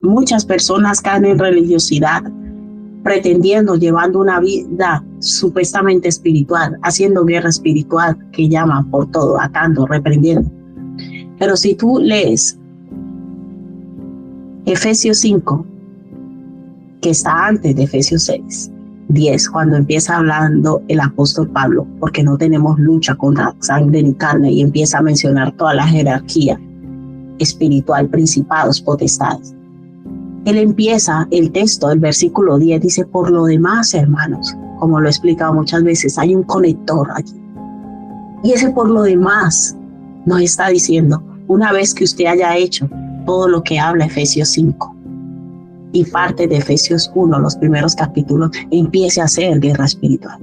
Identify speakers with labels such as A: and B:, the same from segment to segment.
A: Muchas personas caen en religiosidad, pretendiendo, llevando una vida supuestamente espiritual, haciendo guerra espiritual, que llaman por todo, atando, reprendiendo. Pero si tú lees Efesios 5, que está antes de Efesios 6, 10, cuando empieza hablando el apóstol Pablo, porque no tenemos lucha contra sangre ni carne, y empieza a mencionar toda la jerarquía espiritual, principados, potestades. Él empieza el texto, el versículo 10, dice, por lo demás, hermanos, como lo he explicado muchas veces, hay un conector allí. Y ese por lo demás nos está diciendo, una vez que usted haya hecho todo lo que habla Efesios 5 y parte de Efesios 1, los primeros capítulos, empiece a hacer guerra espiritual.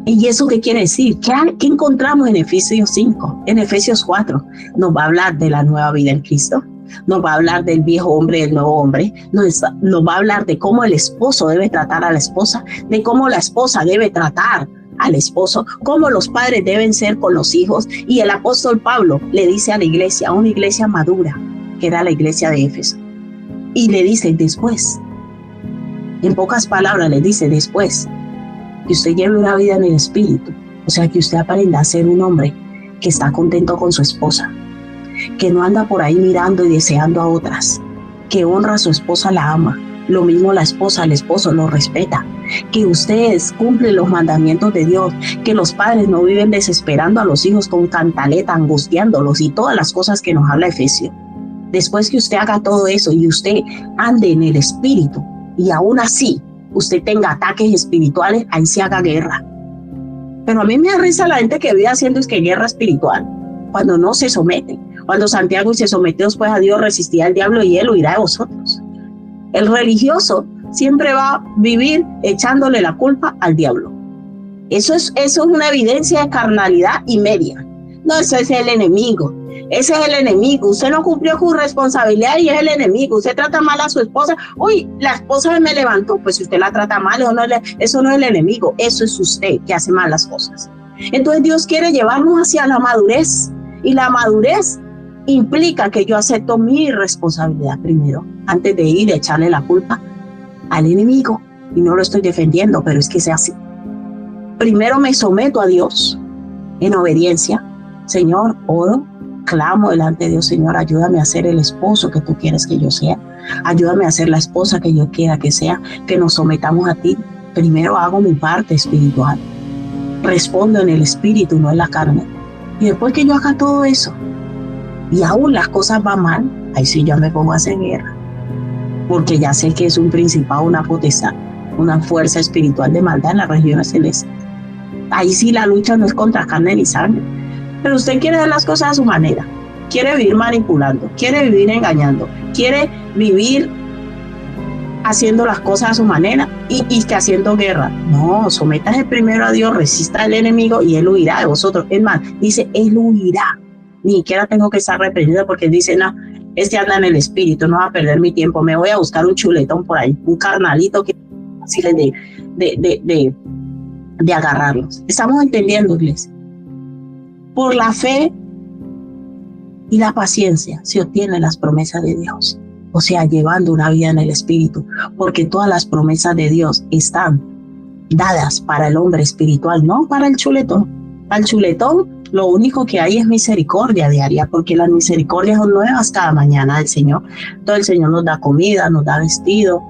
A: ¿Y eso qué quiere decir? ¿Qué encontramos en Efesios 5? En Efesios 4 nos va a hablar de la nueva vida en Cristo. Nos va a hablar del viejo hombre y el nuevo hombre, nos va a hablar de cómo el esposo debe tratar a la esposa, de cómo la esposa debe tratar al esposo, cómo los padres deben ser con los hijos. Y el apóstol Pablo le dice a la iglesia, a una iglesia madura, que era la iglesia de Éfeso, y le dice después, en pocas palabras le dice después, que usted lleve una vida en el espíritu, o sea que usted aprenda a ser un hombre que está contento con su esposa, que no anda por ahí mirando y deseando a otras, que honra a su esposa, la ama, lo mismo la esposa, el esposo lo respeta, que ustedes cumplen los mandamientos de Dios, que los padres no viven desesperando a los hijos con cantaleta, angustiándolos y todas las cosas que nos habla Efesios. Después que usted haga todo eso y usted ande en el espíritu y aún así usted tenga ataques espirituales, ahí se haga guerra. Pero a mí me da risa la gente que vive haciendo es que guerra espiritual, cuando no se somete. Cuando Santiago se sometió después a Dios, resistía al diablo y él huirá de vosotros. El religioso siempre va a vivir echándole la culpa al diablo. Eso es una evidencia de carnalidad y media. No, eso es el enemigo. Ese es el enemigo. Usted no cumplió con responsabilidad y es el enemigo. Usted trata mal a su esposa. Uy, la esposa me levantó. Pues si usted la trata mal, eso no es el enemigo. Eso es usted que hace mal las cosas. Entonces Dios quiere llevarnos hacia la madurez. Y la madurez implica que yo acepto mi responsabilidad primero, antes de ir a echarle la culpa al enemigo. Y no lo estoy defendiendo, pero es que sea así. Primero me someto a Dios en obediencia. Señor, oro, clamo delante de Dios, Señor, ayúdame a ser el esposo que tú quieres que yo sea. Ayúdame a ser la esposa que yo quiera que sea, que nos sometamos a ti. Primero hago mi parte espiritual. Respondo en el espíritu, no en la carne. Y después que yo haga todo eso, y aún las cosas van mal, ahí sí yo me pongo a hacer guerra. Porque ya sé que es un principado, una potestad, una fuerza espiritual de maldad en las regiones celestes. Ahí sí la lucha no es contra carne ni sangre. Pero usted quiere hacer las cosas a su manera. Quiere vivir manipulando, quiere vivir engañando, quiere vivir haciendo las cosas a su manera y que haciendo guerra. No, sométase primero a Dios, resista al enemigo y él huirá de vosotros. Es más, dice, él huirá. Ni siquiera tengo que estar reprendido porque dice, no, este anda en el espíritu, no va a perder mi tiempo, me voy a buscar un chuletón por ahí, un carnalito que así de agarrarlos. Estamos entendiendo, iglesia. Por la fe y la paciencia se obtienen las promesas de Dios. O sea, llevando una vida en el espíritu, porque todas las promesas de Dios están dadas para el hombre espiritual, no para el chuletón. Para el chuletón, lo único que hay es misericordia diaria, porque las misericordias son nuevas cada mañana del Señor. Entonces el Señor nos da comida, nos da vestido,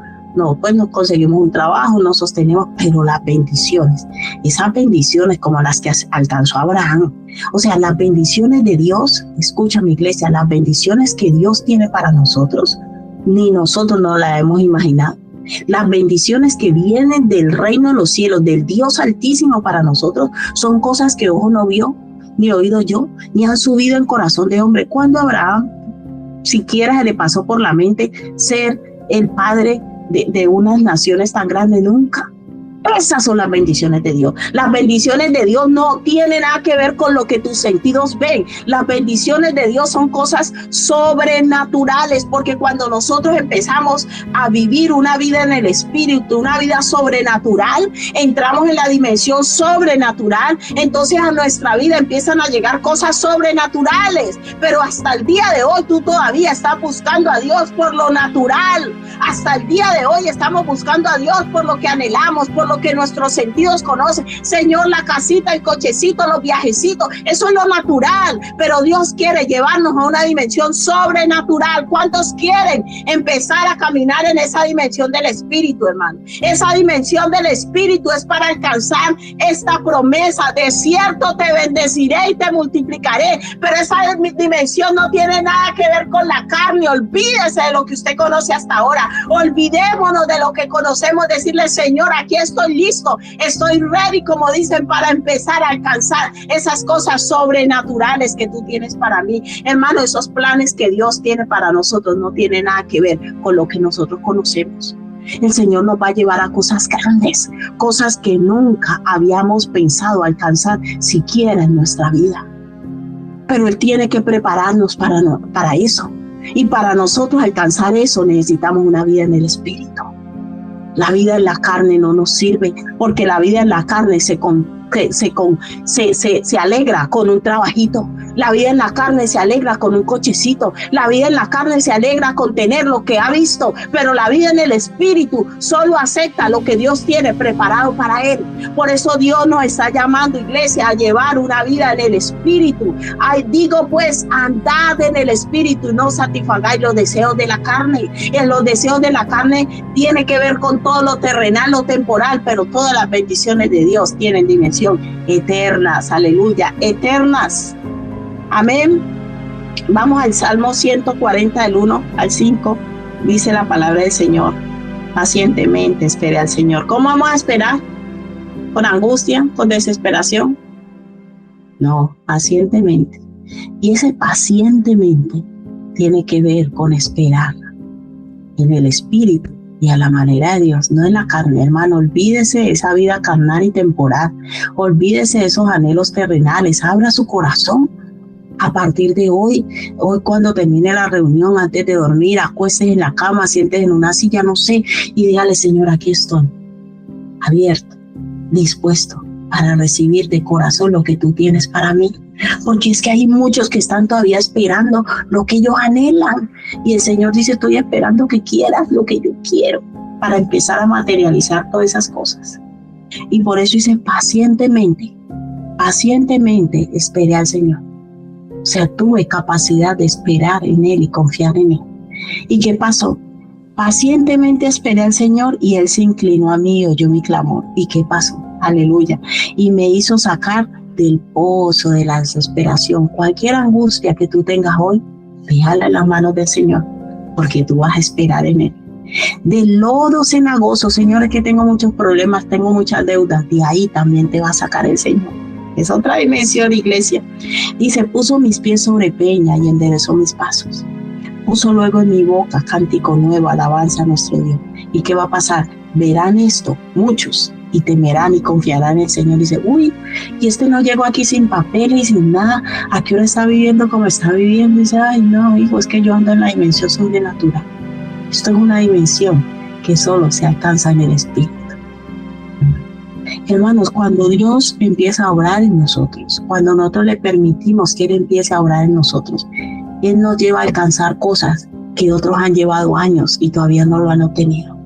A: pues nos conseguimos un trabajo, nos sostenemos, pero las bendiciones, esas bendiciones como las que alcanzó Abraham, o sea, las bendiciones de Dios, escucha mi iglesia, las bendiciones que Dios tiene para nosotros, ni nosotros no las hemos imaginado. Las bendiciones que vienen del reino de los cielos, del Dios altísimo para nosotros, son cosas que ojo no vio, ni oído yo, ni han subido en corazón de hombre. Cuando Abraham siquiera se le pasó por la mente ser el padre de unas naciones tan grandes, nunca. Esas son las bendiciones de Dios. Las bendiciones de Dios no tienen nada que ver con lo que tus sentidos ven. Las bendiciones de Dios son cosas sobrenaturales, porque cuando nosotros empezamos a vivir una vida en el Espíritu, una vida sobrenatural, entramos en la dimensión sobrenatural, entonces a nuestra vida empiezan a llegar cosas sobrenaturales. Pero hasta el día de hoy tú todavía estás buscando a Dios por lo natural. Hasta el día de hoy estamos buscando a Dios por lo que anhelamos, por lo que nuestros sentidos conocen. Señor, la casita, el cochecito, los viajecitos, eso es lo natural, pero Dios quiere llevarnos a una dimensión sobrenatural. ¿Cuántos quieren empezar a caminar en esa dimensión del Espíritu, hermano? Esa dimensión del Espíritu es para alcanzar esta promesa: de cierto te bendeciré y te multiplicaré. Pero esa dimensión no tiene nada que ver con la carne. Olvídese de lo que usted conoce hasta ahora. Olvidémonos de lo que conocemos. Decirle: Señor, aquí estoy listo, estoy ready, como dicen, para empezar a alcanzar esas cosas sobrenaturales que tú tienes para mí. Hermano, esos planes que Dios tiene para nosotros no tienen nada que ver con lo que nosotros conocemos. El Señor nos va a llevar a cosas grandes, cosas que nunca habíamos pensado alcanzar siquiera en nuestra vida. Pero Él tiene que prepararnos para eso. Y para nosotros alcanzar eso necesitamos una vida en el Espíritu. La vida en la carne no nos sirve, porque la vida en la carne se alegra con un trabajito. La vida en la carne se alegra con un cochecito. La vida en la carne se alegra con tener lo que ha visto. Pero la vida en el Espíritu solo acepta lo que Dios tiene preparado para él. Por eso Dios nos está llamando, iglesia, a llevar una vida en el Espíritu. Digo pues, andad en el Espíritu y no satisfagáis los deseos de la carne. En los deseos de la carne tiene que ver con todo lo terrenal, lo temporal, pero todas las bendiciones de Dios tienen dimensión eternas. Aleluya, eternas. Amén. Vamos al Salmo 140, del 1 al 5. Dice la palabra del Señor: pacientemente espere al Señor. ¿Cómo vamos a esperar? ¿Con angustia? ¿Con desesperación? No, pacientemente. Y ese pacientemente tiene que ver con esperar en el Espíritu y a la manera de Dios, no en la carne, hermano. Olvídese de esa vida carnal y temporal. Olvídese de esos anhelos terrenales. Abra su corazón. A partir de hoy cuando termine la reunión, antes de dormir, acuestes en la cama, sientes en una silla, no sé, y dígale: Señor, aquí estoy, abierto, dispuesto para recibir de corazón lo que tú tienes para mí. Porque es que hay muchos que están todavía esperando lo que ellos anhelan. Y el Señor dice: estoy esperando que quieras lo que yo quiero, para empezar a materializar todas esas cosas. Y por eso dice: pacientemente espere al Señor. O sea, tuve capacidad de esperar en Él y confiar en Él. ¿Y qué pasó? Pacientemente esperé al Señor y Él se inclinó a mí y oyó mi clamor. ¿Y qué pasó? Aleluya. Y me hizo sacar del pozo de la desesperación. Cualquier angustia que tú tengas hoy, déjala en las manos del Señor, porque tú vas a esperar en Él. Del lodo cenagoso, Señor, es que tengo muchos problemas, tengo muchas deudas. De ahí también te va a sacar el Señor. Es otra dimensión, iglesia. Dice: puso mis pies sobre peña y enderezó mis pasos. Puso luego en mi boca cántico nuevo, alabanza a nuestro Dios. ¿Y qué va a pasar? Verán esto muchos y temerán y confiarán en el Señor. Dice: uy, y este no llegó aquí sin papel y sin nada. ¿A qué hora está viviendo como está viviendo? Dice: ay, no, hijo, es que yo ando en la dimensión sobrenatural. Esto es una dimensión que solo se alcanza en el Espíritu. Hermanos, cuando Dios empieza a obrar en nosotros, cuando nosotros le permitimos que Él empiece a obrar en nosotros, Él nos lleva a alcanzar cosas que otros han llevado años y todavía no lo han obtenido.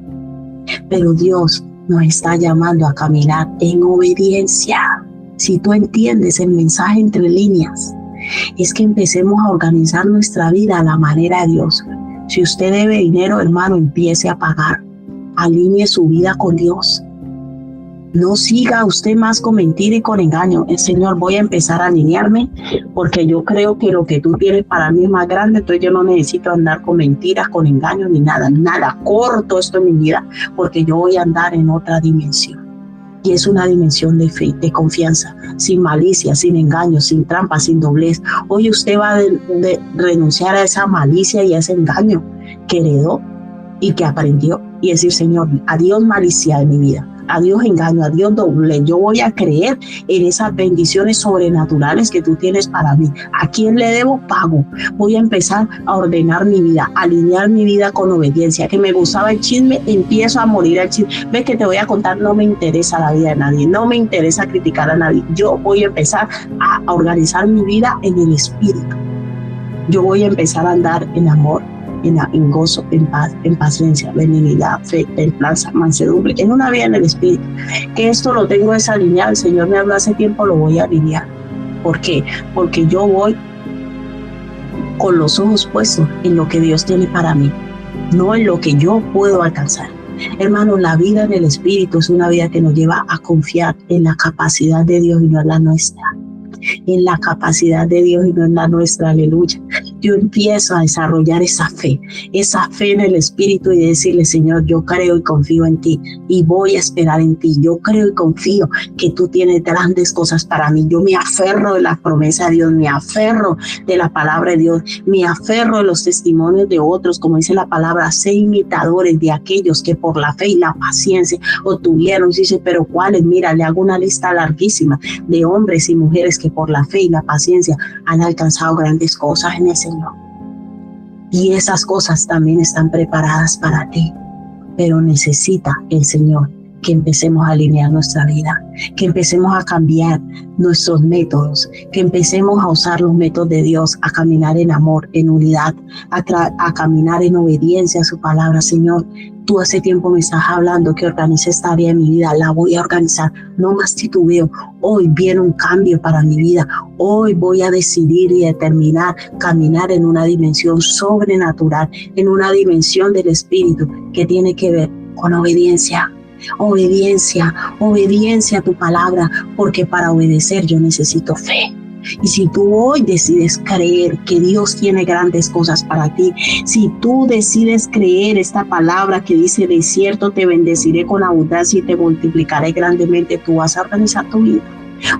A: Pero Dios nos está llamando a caminar en obediencia. Si tú entiendes el mensaje entre líneas, es que empecemos a organizar nuestra vida a la manera de Dios. Si usted debe dinero, hermano, empiece a pagar. Alinee su vida con Dios. No siga usted más con mentira y con engaño. El Señor, voy a empezar a alinearme porque yo creo que lo que tú tienes para mí es más grande, entonces yo no necesito andar con mentiras, con engaños ni nada. Corto esto en mi vida porque yo voy a andar en otra dimensión. Y es una dimensión de fe, de confianza, sin malicia, sin engaño, sin trampa, sin doblez. Hoy usted va a renunciar a esa malicia y a ese engaño que heredó y que aprendió y decir: Señor, adiós malicia de mi vida. a Dios engaño, a Dios doble. Yo voy a creer en esas bendiciones sobrenaturales que tú tienes para mí. ¿A quién le debo? Pago. Voy a empezar a ordenar mi vida, a alinear mi vida con obediencia. Que me gustaba el chisme, empiezo a morir al chisme. Ves que te voy a contar, no me interesa la vida de nadie, no me interesa criticar a nadie. Yo voy a empezar a organizar mi vida en el Espíritu. Yo voy a empezar a andar en amor, en gozo, en paz, en paciencia, benignidad, fe, templanza, mansedumbre, en una vida en el Espíritu. Que esto lo tengo desalineado. El Señor me habló hace tiempo, lo voy a alinear. ¿Por qué? Porque yo voy con los ojos puestos en lo que Dios tiene para mí, no en lo que yo puedo alcanzar. Hermano, la vida en el Espíritu es una vida que nos lleva a confiar en la capacidad de Dios y no en la nuestra. En la capacidad de Dios y no en la nuestra, aleluya. Yo empiezo a desarrollar esa fe en el Espíritu y decirle, Señor, yo creo y confío en ti y voy a esperar en ti. Yo creo y confío que tú tienes grandes cosas para mí. Yo me aferro de la promesa de Dios, me aferro de la palabra de Dios, me aferro de los testimonios de otros, como dice la palabra, sé imitadores de aquellos que por la fe y la paciencia obtuvieron. Dice, pero ¿cuáles? Mira, le hago una lista larguísima de hombres y mujeres que por la fe y la paciencia han alcanzado grandes cosas en el Señor. Y esas cosas también están preparadas para ti, pero necesita el Señor que empecemos a alinear nuestra vida, que empecemos a cambiar nuestros métodos, que empecemos a usar los métodos de Dios, a caminar en amor, en unidad, a caminar en obediencia a su palabra. Señor, tú hace tiempo me estás hablando que organice esta área de mi vida, la voy a organizar, no más titubeo. Hoy viene un cambio para mi vida, hoy voy a decidir y determinar caminar en una dimensión sobrenatural, en una dimensión del Espíritu que tiene que ver con obediencia. Obediencia a tu palabra, porque para obedecer yo necesito fe. Y si tú hoy decides creer que Dios tiene grandes cosas para ti, si tú decides creer esta palabra que dice, de cierto te bendeciré con abundancia y te multiplicaré grandemente, tú vas a organizar tu vida.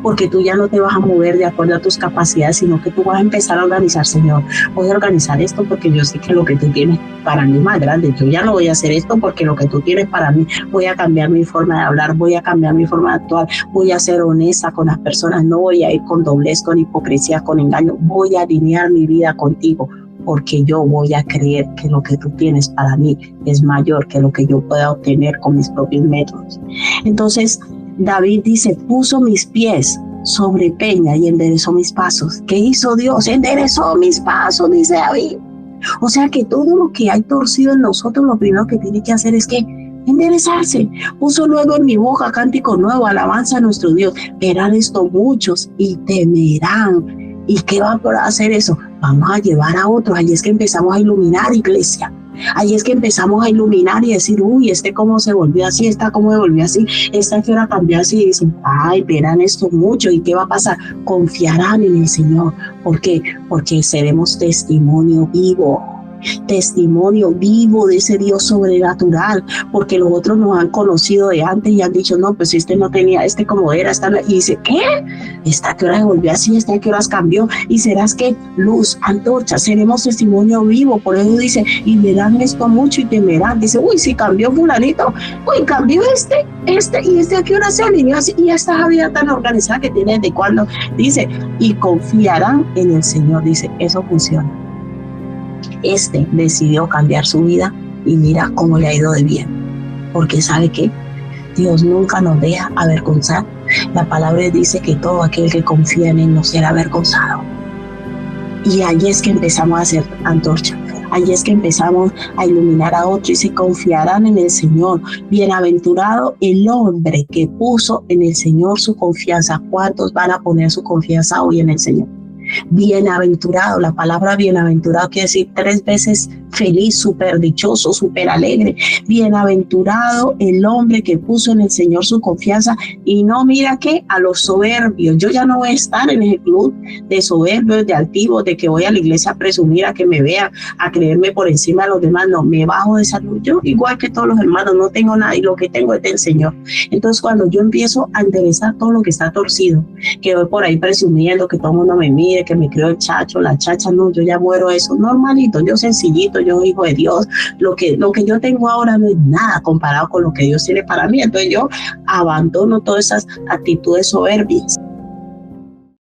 A: Porque tú ya no te vas a mover de acuerdo a tus capacidades, sino que tú vas a empezar a organizar. Señor, voy a organizar esto porque yo sé que lo que tú tienes para mí es más grande. Yo ya no voy a hacer esto porque lo que tú tienes para mí, voy a cambiar mi forma de hablar, voy a cambiar mi forma de actuar, voy a ser honesta con las personas, no voy a ir con doblez, con hipocresía, con engaño, voy a alinear mi vida contigo, porque yo voy a creer que lo que tú tienes para mí es mayor que lo que yo pueda obtener con mis propios métodos. Entonces, David dice, puso mis pies sobre peña y enderezó mis pasos. ¿Qué hizo Dios? Enderezó mis pasos, dice David. O sea que todo lo que hay torcido en nosotros, lo primero que tiene que hacer es que enderezarse. Puso luego en mi boca cántico nuevo, alabanza a nuestro Dios. Verán esto muchos y temerán. ¿Y qué va a hacer eso? Vamos a llevar a otros. Ahí es que empezamos a iluminar, iglesia. Ahí es que empezamos a iluminar y decir, uy, cómo se volvió así, cómo se volvió así, que ahora cambió así. Y dicen, ay, verán esto mucho. ¿Y qué va a pasar? Confiarán en el Señor. ¿Por qué? Porque seremos testimonio vivo de ese Dios sobrenatural, porque los otros nos han conocido de antes y han dicho, no, pues no tenía, como era, y dice, ¿qué? ¿Que hora se volvió así? ¿Que horas cambió? Y serás que luz, antorcha, seremos testimonio vivo. Por eso dice, y verán esto mucho y temerán. Dice, uy, si cambió fulanito, uy, cambió y a qué hora se alineó así, y esta vida tan organizada que tiene desde cuando, dice, y confiarán en el Señor. Dice, eso funciona. Decidió cambiar su vida y mira cómo le ha ido de bien, porque ¿sabe qué? Dios nunca nos deja avergonzar. La palabra dice que todo aquel que confía en Él no será avergonzado. Y ahí es que empezamos a hacer antorcha. Ahí es que empezamos a iluminar a otros y se confiarán en el Señor. Bienaventurado el hombre que puso en el Señor su confianza. ¿Cuántos van a poner su confianza hoy en el Señor? Bienaventurado, la palabra bienaventurado quiere decir 3 veces feliz, súper dichoso, súper alegre. Bienaventurado el hombre que puso en el Señor su confianza y no mira que a los soberbios. Yo ya no voy a estar en ese club de soberbios, de altivos, de que voy a la iglesia a presumir, a que me vean, a creerme por encima de los demás. No, me bajo de esa luz. Yo, igual que todos los hermanos, no tengo nada y lo que tengo es del Señor. Entonces, cuando yo empiezo a enderezar todo lo que está torcido, que voy por ahí presumiendo, que todo el mundo me mire, de que me crió el chacho, la chacha, no, yo ya muero eso, normalito, yo sencillito, yo hijo de Dios, lo que yo tengo ahora no es nada comparado con lo que Dios tiene para mí. Entonces yo abandono todas esas actitudes soberbias.